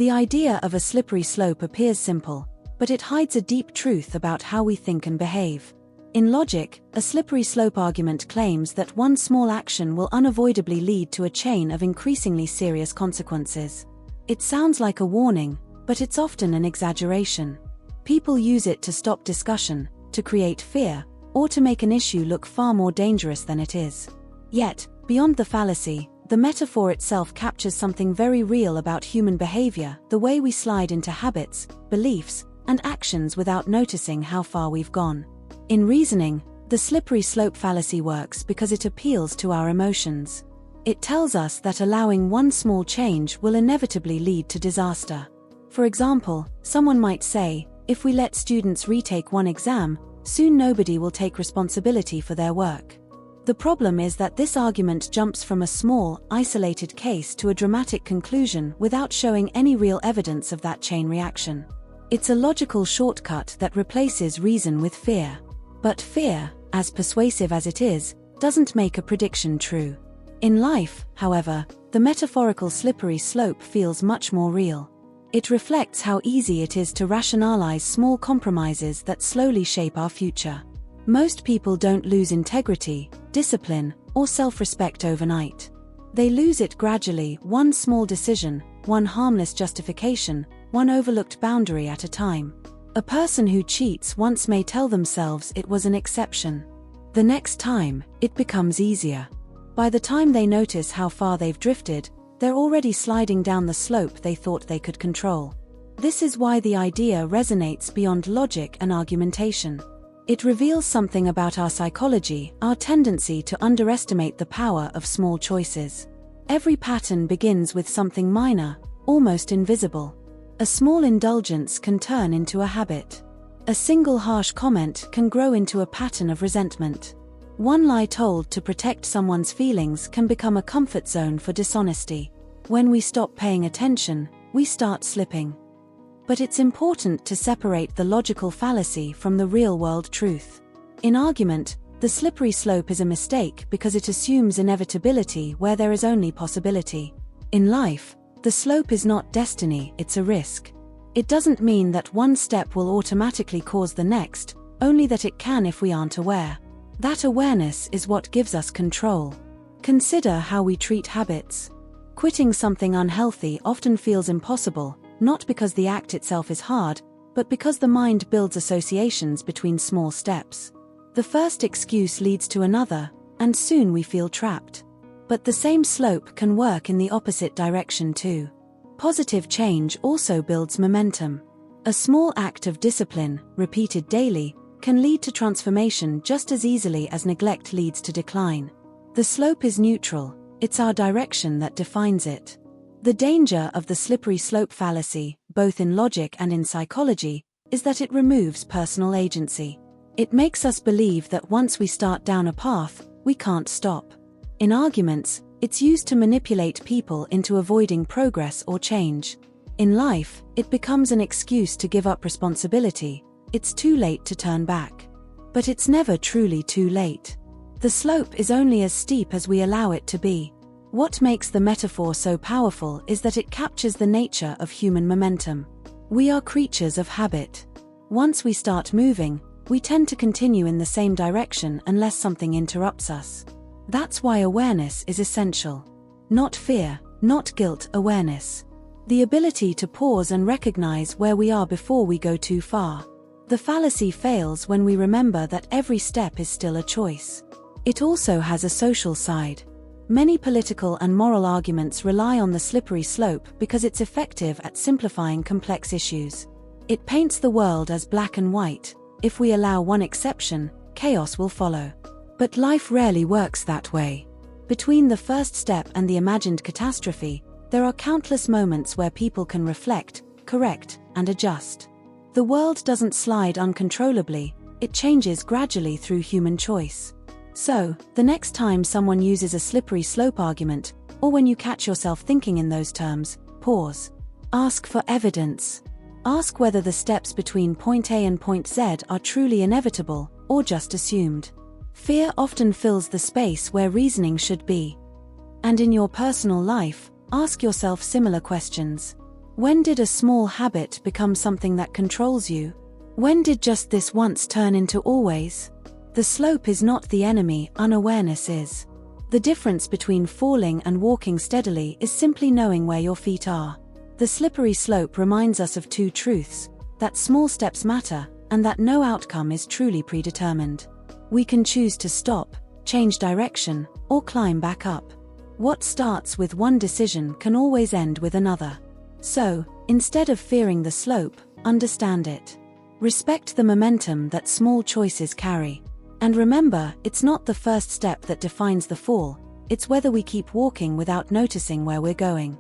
The idea of a slippery slope appears simple, but it hides a deep truth about how we think and behave. In logic, a slippery slope argument claims that one small action will unavoidably lead to a chain of increasingly serious consequences. It sounds like a warning, but it's often an exaggeration. People use it to stop discussion, to create fear, or to make an issue look far more dangerous than it is. Yet, beyond the fallacy, the metaphor itself captures something very real about human behavior, the way we slide into habits, beliefs, and actions without noticing how far we've gone. In reasoning, the slippery slope fallacy works because it appeals to our emotions. It tells us that allowing one small change will inevitably lead to disaster. For example, someone might say, if we let students retake one exam, soon nobody will take responsibility for their work. The problem is that this argument jumps from a small, isolated case to a dramatic conclusion without showing any real evidence of that chain reaction. It's a logical shortcut that replaces reason with fear. But fear, as persuasive as it is, doesn't make a prediction true. In life, however, the metaphorical slippery slope feels much more real. It reflects how easy it is to rationalize small compromises that slowly shape our future. Most people don't lose integrity, discipline, or self-respect overnight. They lose it gradually, one small decision, one harmless justification, one overlooked boundary at a time. A person who cheats once may tell themselves it was an exception. The next time, it becomes easier. By the time they notice how far they've drifted, they're already sliding down the slope they thought they could control. This is why the idea resonates beyond logic and argumentation. It reveals something about our psychology, our tendency to underestimate the power of small choices. Every pattern begins with something minor, almost invisible. A small indulgence can turn into a habit. A single harsh comment can grow into a pattern of resentment. One lie told to protect someone's feelings can become a comfort zone for dishonesty. When we stop paying attention, we start slipping. But it's important to separate the logical fallacy from the real-world truth. In argument, the slippery slope is a mistake because it assumes inevitability where there is only possibility. In life, the slope is not destiny, it's a risk. It doesn't mean that one step will automatically cause the next, only that it can if we aren't aware. That awareness is what gives us control. Consider how we treat habits. Quitting something unhealthy often feels impossible, not because the act itself is hard, but because the mind builds associations between small steps. The first excuse leads to another, and soon we feel trapped. But the same slope can work in the opposite direction too. Positive change also builds momentum. A small act of discipline, repeated daily, can lead to transformation just as easily as neglect leads to decline. The slope is neutral, it's our direction that defines it. The danger of the slippery slope fallacy, both in logic and in psychology, is that it removes personal agency. It makes us believe that once we start down a path, we can't stop. In arguments, it's used to manipulate people into avoiding progress or change. In life, it becomes an excuse to give up responsibility. It's too late to turn back. But it's never truly too late. The slope is only as steep as we allow it to be. What makes the metaphor so powerful is that it captures the nature of human momentum. We are creatures of habit. Once we start moving, we tend to continue in the same direction unless something interrupts us. That's why awareness is essential. Not fear, not guilt, awareness. The ability to pause and recognize where we are before we go too far. The fallacy fails when we remember that every step is still a choice. It also has a social side. Many political and moral arguments rely on the slippery slope because it's effective at simplifying complex issues. It paints the world as black and white. If we allow one exception, chaos will follow. But life rarely works that way. Between the first step and the imagined catastrophe, there are countless moments where people can reflect, correct, and adjust. The world doesn't slide uncontrollably, it changes gradually through human choice. So, the next time someone uses a slippery slope argument, or when you catch yourself thinking in those terms, pause. Ask for evidence. Ask whether the steps between point A and point Z are truly inevitable, or just assumed. Fear often fills the space where reasoning should be. And in your personal life, ask yourself similar questions. When did a small habit become something that controls you? When did just this once turn into always? The slope is not the enemy, unawareness is. The difference between falling and walking steadily is simply knowing where your feet are. The slippery slope reminds us of two truths: that small steps matter, and that no outcome is truly predetermined. We can choose to stop, change direction, or climb back up. What starts with one decision can always end with another. So, instead of fearing the slope, understand it. Respect the momentum that small choices carry. And remember, it's not the first step that defines the fall, it's whether we keep walking without noticing where we're going.